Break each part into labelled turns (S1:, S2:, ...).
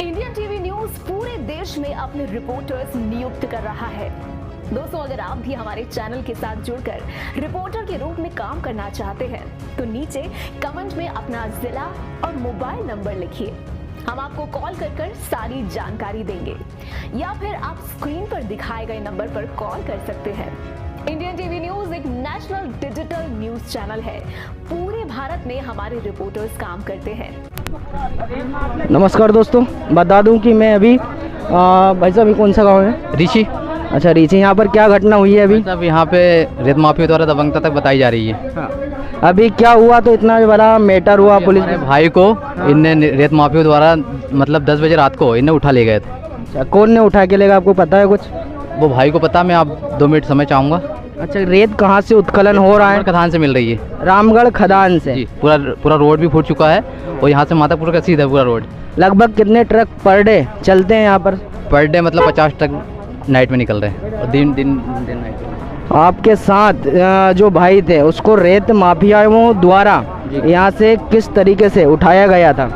S1: Indian TV news पूरे देश में अपने रिपोर्टर्स नियुक्त कर रहा है। दोस्तों, अगर आप भी हमारे चैनल के साथ जुड़कर रिपोर्टर के रूप में काम करना चाहते हैं तो नीचे कमेंट में अपना जिला और मोबाइल नंबर लिखिए। हम आपको कॉल कर सारी जानकारी देंगे या फिर आप स्क्रीन पर दिखाए गए नंबर पर कॉल कर सकते हैं। इंडियन टीवी न्यूज एक नेशनल डिजिटल न्यूज चैनल है। पूरे भारत में हमारे रिपोर्टर्स काम करते हैं।
S2: नमस्कार दोस्तों, बता दूं कि मैं अभी भाई साहब, कौन सा गांव है?
S3: ऋषि।
S2: अच्छा ऋषि, यहाँ पर क्या घटना हुई है अभी?
S3: अब यहाँ पे रेत माफिया द्वारा दबंगता तक बताई जा रही है।
S2: हाँ। अभी क्या हुआ? तो इतना बड़ा मैटर हुआ, पुलिस
S3: हमारे भाई को इनने रेत माफिया द्वारा मतलब 10 बजे रात को इन्हें उठा ले गए थे।
S2: अच्छा, कौन ने उठा के लेगा, आपको पता है कुछ?
S3: वो भाई को पता, मैं आप 2 मिनट समय चाहूँगा।
S2: अच्छा, रेत कहाँ से उत्खनन हो रहा है?
S3: खदान से मिल रही है।
S2: रामगढ़ खदान से?
S3: जी, पूरा रोड भी फूट चुका है और यहाँ से मातापुर का सीधा पूरा रोड।
S2: लगभग कितने ट्रक पर डे चलते हैं यहाँ पर?
S3: पर डे मतलब 50 ट्रक नाइट में निकल रहे हैं और दिन नाइट।
S2: आपके साथ जो भाई थे उसको रेत माफियाओं द्वारा यहाँ से किस तरीके से उठाया गया था?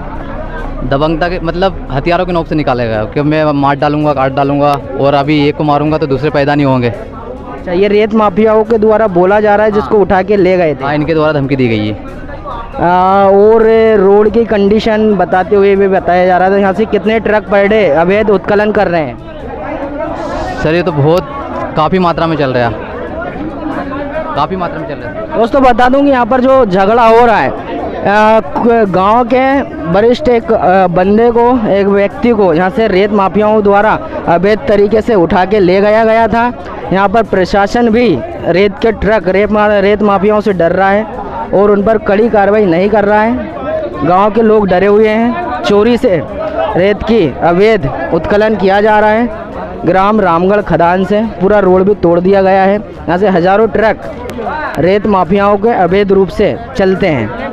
S3: दबंगता के मतलब हथियारों के नोक से निकाला गया कि मैं मार डालूंगा, काट डालूंगा और अभी एक को मारूंगा तो दूसरे पैदा नहीं होंगे।
S2: अच्छा, ये रेत माफियाओं के द्वारा बोला जा रहा है जिसको उठा के ले गए थे?
S3: हाँ, इनके द्वारा धमकी दी गई है।
S2: और रोड की कंडीशन बताते हुए भी बताया जा रहा था यहाँ से कितने ट्रक पर डे अवैध उत्खनन कर रहे हैं?
S3: सर ये तो बहुत काफ़ी मात्रा में चल रहा है, काफ़ी मात्रा में चल रहा है।
S2: दोस्तों बता दूं कि यहाँ पर जो झगड़ा हो रहा है, गांव के वरिष्ठ एक बंदे को, एक व्यक्ति को यहाँ से रेत माफियाओं द्वारा अवैध तरीके से उठा के ले गया था। यहाँ पर प्रशासन भी रेत के ट्रक रेत माफियाओं से डर रहा है और उन पर कड़ी कार्रवाई नहीं कर रहा है। गांव के लोग डरे हुए हैं। चोरी से रेत की अवैध उत्खनन किया जा रहा है। ग्राम रामगढ़ खदान से पूरा रोड भी तोड़ दिया गया है। यहाँ से हजारों ट्रक रेत माफियाओं के अवैध रूप से चलते हैं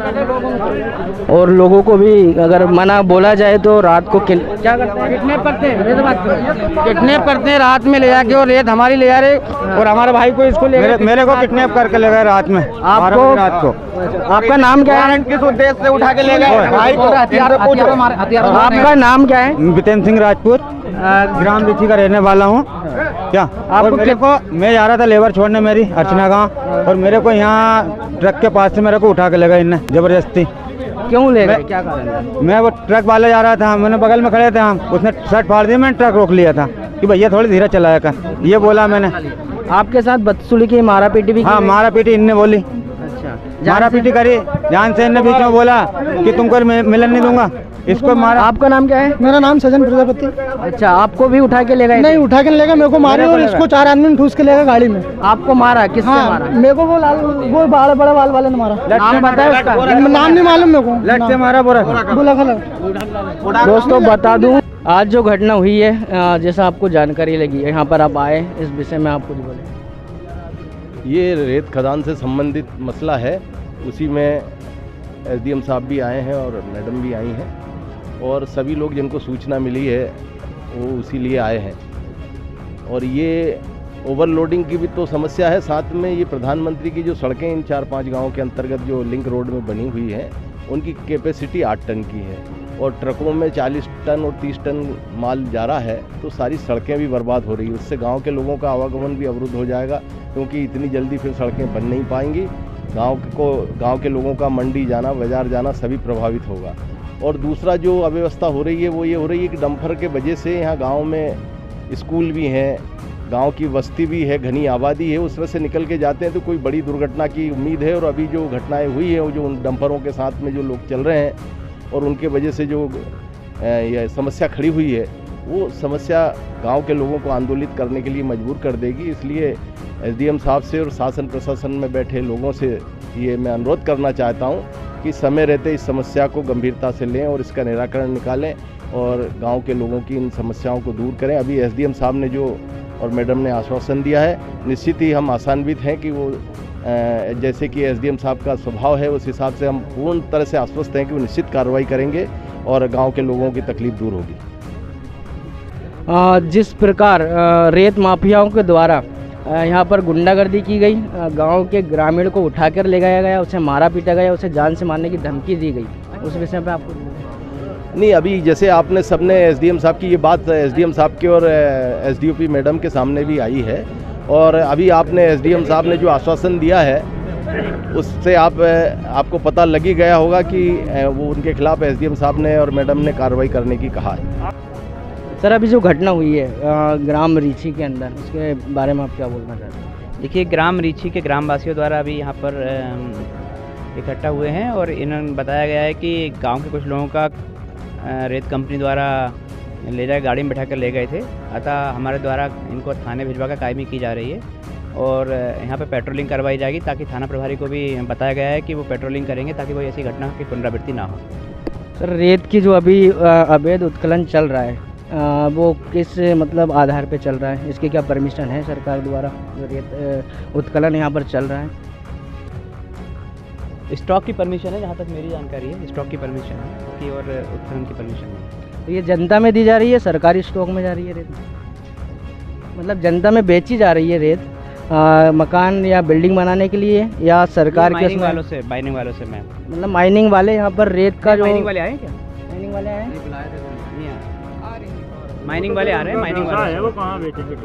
S2: और लोगों को भी अगर मना बोला जाए तो रात को क्या करते हैं? किडनैप करते हैं। किडनैप करते हैं, रात में ले जाके और रेत हमारी ले जा रहे और हमारे भाई को इसको ले
S4: मेरे को किडनैप करके ले गए रात में।
S2: आपको?
S4: रात को।
S2: आपका नाम क्या है?
S4: किस उद्देश्य से उठा के ले गए भाई को?
S2: आपका नाम क्या है?
S4: बितेन सिंह राजपूत, ग्राम ऋषि का रहने वाला हूँ। क्या आपको? मेरे को, मैं जा रहा था लेबर छोड़ने मेरी अर्चना गाँव, और मेरे को यहाँ ट्रक के पास से मेरे को उठा के ले गए इनने जबरदस्ती।
S2: क्यों ले गए? क्या कारण?
S4: मैं वो ट्रक वाले जा रहा था, मैंने बगल में खड़े थे हम, उसने शर्ट फाड़ दी, मैंने ट्रक रोक लिया था कि भैया थोड़ी धीरे चलाया कर, ये बोला मैंने।
S2: आपके साथ बदसुली की मारा पीटी भी?
S4: हाँ, मारा पीटी इनने बोली।
S2: अच्छा,
S4: मारा पीटी करी जान से। इनने बीच में बोला कि तुमको मिलन नहीं दूंगा, इसको मारा।
S2: आपका नाम क्या है?
S5: मेरा नाम सजन प्रजापति।
S2: अच्छा, आपको भी उठा के ले गए?
S5: नहीं, उठा के ले गए, मेरे को मारे और इसको 4 आदमी ने ठूस के ले गए गाड़ी में।
S2: आपको मारा? किसने मारा?
S5: मेरे को वो बड़े बड़े बाल वाले ने मारा।
S2: नाम बताए उसका?
S5: नाम नहीं मालूम मेरे को।
S4: लट से मारा बोला
S5: खला।
S2: दोस्तों बता दूं, आज जो घटना हुई है, जैसा आपको जानकारी लगी है, यहाँ पर आप आए, इस विषय में आप कुछ बोले।
S6: ये रेत खदान से संबंधित मसला है। उसी में एसडीएम साहब भी आए हैं और मैडम भी आई हैं और सभी लोग जिनको सूचना मिली है वो उसी लिए आए हैं। और ये ओवरलोडिंग की भी तो समस्या है, साथ में ये प्रधानमंत्री की जो सड़कें इन 4-5 गांवों के अंतर्गत जो लिंक रोड में बनी हुई हैं उनकी कैपेसिटी 8 टन की है और ट्रकों में 40 टन और 30 टन माल जा रहा है, तो सारी सड़कें भी बर्बाद हो रही है। उससे गांव के लोगों का आवागमन भी अवरुद्ध हो जाएगा क्योंकि इतनी जल्दी फिर सड़कें बन नहीं पाएंगी। गांव के लोगों का मंडी जाना, बाजार जाना सभी प्रभावित होगा। और दूसरा जो अव्यवस्था हो रही है वो ये हो रही है कि डंपर के वजह से यहाँ गांव में स्कूल भी हैं, गांव की बस्ती भी है, घनी आबादी है, उसमें से निकल के जाते हैं तो कोई बड़ी दुर्घटना की उम्मीद है। और अभी जो घटनाएं हुई है वो जो उन डंपरों के साथ में जो लोग चल रहे हैं और उनके वजह से जो ये समस्या खड़ी हुई है वो समस्या गांव के लोगों को आंदोलित करने के लिए मजबूर कर देगी। इसलिए एसडीएम साहब से और शासन प्रशासन में बैठे लोगों से ये मैं अनुरोध करना चाहता हूँ कि समय रहते इस समस्या को गंभीरता से लें और इसका निराकरण निकालें और गांव के लोगों की इन समस्याओं को दूर करें। अभी एसडीएम साहब ने जो और मैडम ने आश्वासन दिया है, निश्चित ही हम आशान्वित हैं कि वो जैसे कि एसडीएम साहब का स्वभाव है उस हिसाब से हम पूर्ण तरह से आश्वस्त हैं कि वो निश्चित कार्रवाई करेंगे और गांव के लोगों की तकलीफ दूर होगी।
S2: जिस प्रकार रेत माफियाओं के द्वारा यहाँ पर गुंडागर्दी की गई, गांव के ग्रामीण को उठाकर ले गया गया, उसे मारा पीटा गया, उसे जान से मारने की धमकी दी गई, उस विषय पे आपको
S6: नहीं, अभी जैसे आपने सबने एसडीएम साहब की ये बात एसडीएम साहब के और एसडीओपी मैडम के सामने भी आई है, और अभी आपने एसडीएम साहब ने जो आश्वासन दिया है उससे आपको पता लग ही गया होगा कि वो उनके खिलाफ एसडीएम साहब ने और मैडम ने कार्रवाई करने की कहा है।
S2: सर, अभी जो घटना हुई है ग्राम रीछी के अंदर, उसके बारे में आप क्या बोलना चाहते हैं?
S7: देखिए, ग्राम रीछी के ग्रामवासियों द्वारा अभी यहाँ पर इकट्ठा हुए हैं और इन्होंने बताया गया है कि गांव के कुछ लोगों का रेत कंपनी द्वारा ले जाए गाड़ी में बैठा कर ले गए थे। अतः हमारे द्वारा इनको थाने भिजवा कर कायमी की जा रही है और यहाँ पे पेट्रोलिंग करवाई जाएगी ताकि थाना प्रभारी को भी बताया गया है कि वो पेट्रोलिंग करेंगे ताकि कोई ऐसी घटना की पुनरावृत्ति ना हो।
S2: सर, रेत की जो अभी अवैध उत्खनन चल रहा है वो किस मतलब आधार पे चल रहा है? इसकी क्या परमिशन है सरकार द्वारा जो रेत उत्खनन यहाँ पर चल रहा है?
S7: स्टॉक की परमिशन है, जहाँ तक मेरी जानकारी है स्टॉक की परमिशन है कि और उत्खनन की परमिशन है।
S2: तो ये जनता में दी जा रही है, सरकारी स्टॉक में जा रही है रेत? मतलब जनता में बेची जा रही है रेत मकान या बिल्डिंग बनाने के लिए या सरकार के
S7: माइनिंग वालों से मैं
S2: मतलब माइनिंग वाले यहाँ पर रेत का जो
S7: माइनिंग वाले आए क्या?
S2: माइनिंग वाले आए
S7: माइनिंग वाले आ रहे हैं। माइनिंग वाले वो कहाँ बेचेंगे?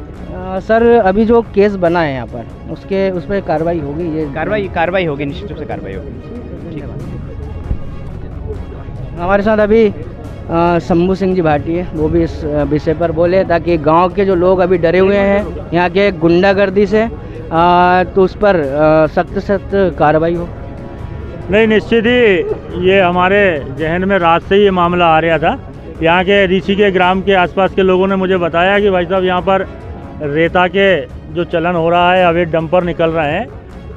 S2: सर, अभी जो केस बना है यहाँ पर उस पर कार्रवाई होगी? ये
S7: कार्रवाई होगी, निश्चित रूप से कार्रवाई होगी। ठीक है।
S2: हमारे साथ अभी शंभू सिंह जी भाटी है, वो भी इस विषय पर बोले ताकि गांव के जो लोग अभी डरे हुए हैं यहाँ के गुंडागर्दी से तो उस पर सख्त कार्रवाई हो।
S8: नहीं, निश्चित ही ये हमारे जहन में रात से ही ये मामला आ रहा था। यहाँ के ऋषि के ग्राम के आसपास के लोगों ने मुझे बताया कि भाई साहब यहाँ पर रेता के जो चलन हो रहा है, अवैध डंपर निकल रहे हैं।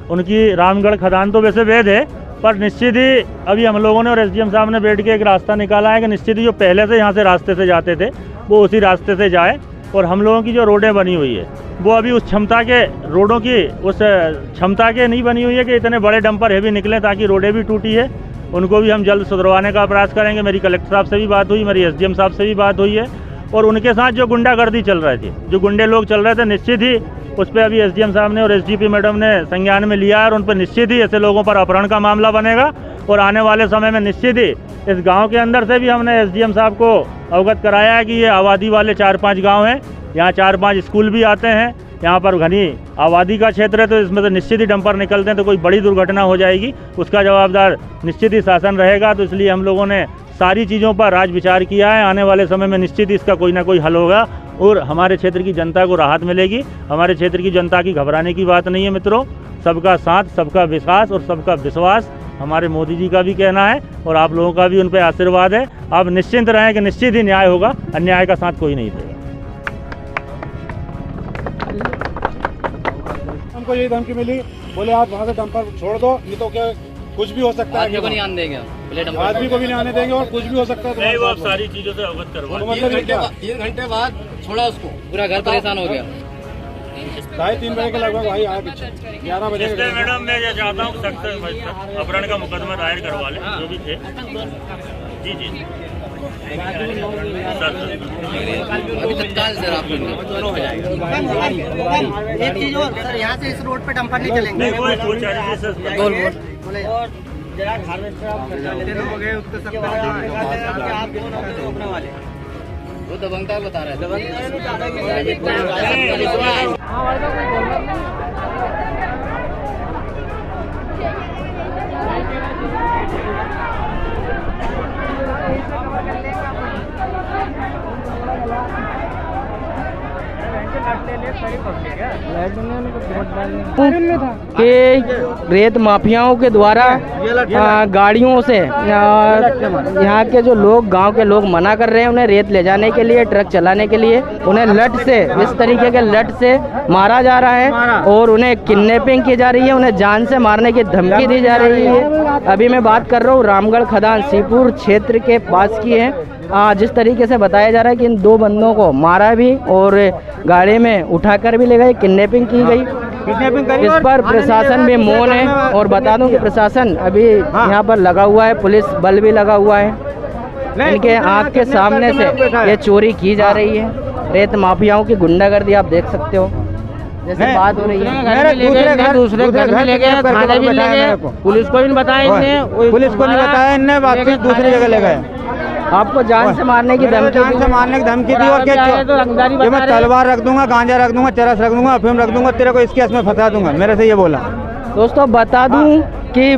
S8: उनकी रामगढ़ खदान तो वैसे वैध है, पर निश्चित ही अभी हम लोगों ने और एसडीएम साहब ने बैठ के एक रास्ता निकाला है कि निश्चित ही जो पहले से यहाँ से रास्ते से जाते थे वो उसी रास्ते से जाए, और हम लोगों की जो रोडें बनी हुई है वो अभी उस क्षमता के रोडों की उस क्षमता के नहीं बनी हुई है कि इतने बड़े डंपर हैवी निकलें, ताकि रोडें भी टूटी है उनको भी हम जल्द सुधरवाने का प्रयास करेंगे। मेरी कलेक्टर साहब से भी बात हुई, मेरी एसडीएम साहब से भी बात हुई है, और उनके साथ जो गुंडागर्दी चल रही थी, जो गुंडे लोग चल रहे थे, निश्चित ही उस पर अभी एसडीएम साहब ने और एसडीपी मैडम ने संज्ञान में लिया है और उन पर निश्चित ही ऐसे लोगों पर अपहरण का मामला बनेगा। और आने वाले समय में निश्चित ही इस गांव के अंदर से भी हमने एसडीएम साहब को अवगत कराया है कि ये आबादी वाले 4-5 गांव हैं, यहाँ 4-5 स्कूल भी आते हैं, यहाँ पर घनी आबादी का क्षेत्र है, तो इसमें से निश्चित ही डंपर निकलते हैं तो कोई बड़ी दुर्घटना हो जाएगी, उसका जवाबदार निश्चित ही शासन रहेगा। तो इसलिए हम लोगों ने सारी चीज़ों पर आज विचार किया है। आने वाले समय में निश्चित ही इसका कोई ना कोई हल होगा और हमारे क्षेत्र की जनता को राहत मिलेगी। हमारे क्षेत्र की जनता की घबराने की बात नहीं है मित्रों, सबका साथ, सबका विकास और सबका विश्वास हमारे मोदी जी का भी कहना है और आप लोगों का भी उन पर आशीर्वाद है। आप निश्चिंत रहें कि निश्चित ही न्याय होगा, अन्याय का साथ कोई नहीं देगा।
S5: हमको यही धमकी मिली, बोले आप वहाँ से डंपर छोड़ दो, नहीं तो क्या कुछ भी हो सकता है,
S3: आदमी को नहीं आने देंगे,
S5: आदमी को भी नहीं आने देंगे और कुछ भी हो सकता है।
S8: नहीं, वो आप सारी चीज़ों से अवगत करवा।
S5: तो मतलब ये क्या
S3: 3 घंटे बाद छोड़ा उसको, पूरा घर परेशान हो गया।
S5: 2:30 बजे के लगभग भाई आया पीछे, 11 बजे।
S8: इसलिए मैडम मैं ये चाहता हूँ सख्त अपहरण का मुकदमा दायर करवा लें जो भी थे। जी जी
S3: अभी तत्काल सर आप
S9: एक चीज और सर, यहाँ से इस रोड पे डंपर नहीं चलेंगे।
S8: नहीं, कोई सोच रही है
S9: और जरा हार्वेस्टर आप हो गए उसके सब आप अपने वाले
S3: वो दबंगता बता रहे
S2: कि रेत माफियाओं के द्वारा गाड़ियों से यहाँ के जो लोग, गांव के लोग मना कर रहे हैं उन्हें रेत ले जाने के लिए, ट्रक चलाने के लिए। उन्हें लठ से, इस तरीके के लठ से मारा जा रहा है और उन्हें किडनैपिंग की जा रही है, उन्हें जान से मारने की धमकी दी जा रही है। अभी मैं बात कर रहा हूँ रामगढ़ खदान सीपुर क्षेत्र के पास की है। जिस तरीके से बताया जा रहा है कि इन 2 बंदों को मारा भी और गाड़ी में उठाकर भी ले गए, किडनैपिंग की गई। इस पर प्रशासन भी मौन है और बता दूं कि प्रशासन अभी यहाँ पर लगा हुआ है, पुलिस बल भी लगा हुआ है। इनके आँख के सामने से ये चोरी की जा रही है। रेत माफियाओं की गुंडागर्दी आप देख सकते हो, जैसे बात हो रही है। दूसरे घर में ले गए, थाने भी ले गए, पुलिस को भी बताया इनने,
S4: पुलिस को नहीं बताया इनने, वापस दूसरी जगह ले गए।
S2: आपको जान से मारने की
S4: मेरे को
S2: धमकी
S4: जान से मारने की धमकी दी और क्या कि मैं तलवार रख दूंगा, गांजा रख दूंगा, चरस रख दूंगा, अफीम रख दूंगा, तेरे को इसके केस में फंसा दूंगा, मेरे से ये बोला।
S2: दोस्तों बता दूं कि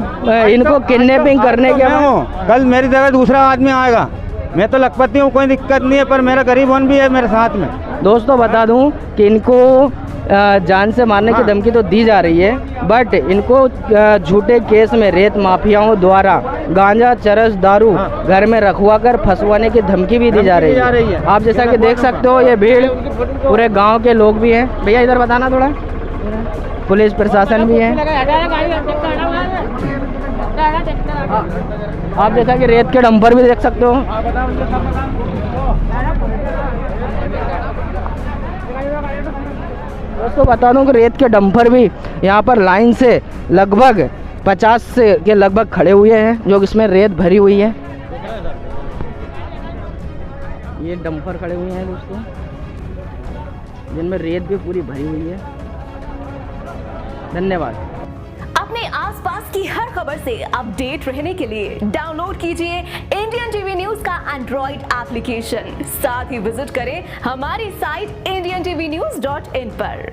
S2: इनको किडनैपिंग करने के
S4: मैं हूँ, कल मेरी जगह दूसरा आदमी आएगा। मैं तो लखपति हूँ, कोई दिक्कत नहीं है, पर मेरा गरीब वन भी है मेरे साथ में।
S2: दोस्तों बता दूं कि इनको जान से मारने की धमकी तो दी जा रही है, बट इनको झूठे केस में रेत माफियाओं द्वारा गांजा, चरस, दारू घर में रखवा कर फंसवाने की धमकी भी दी जा रही है। आप जैसा कि देख सकते हो ये भीड़ पूरे गांव के लोग भी हैं। भैया इधर बताना थोड़ा, पुलिस प्रशासन भी है। आप जैसा कि रेत के डंपर भी देख सकते हो। दोस्तों बता दूं कि रेत के डंपर भी यहाँ पर लाइन से लगभग 50 से के लगभग खड़े हुए हैं, जो इसमें रेत भरी हुई है। ये डंपर खड़े हुए हैं दोस्तों, जिनमें रेत भी पूरी भरी हुई है। धन्यवाद।
S1: अपने आसपास की हर खबर से अपडेट रहने के लिए डाउनलोड कीजिए इंडियन टीवी न्यूज का एंड्रॉइड एप्लीकेशन। साथ ही विजिट करें हमारी साइट indiantvnews.in पर।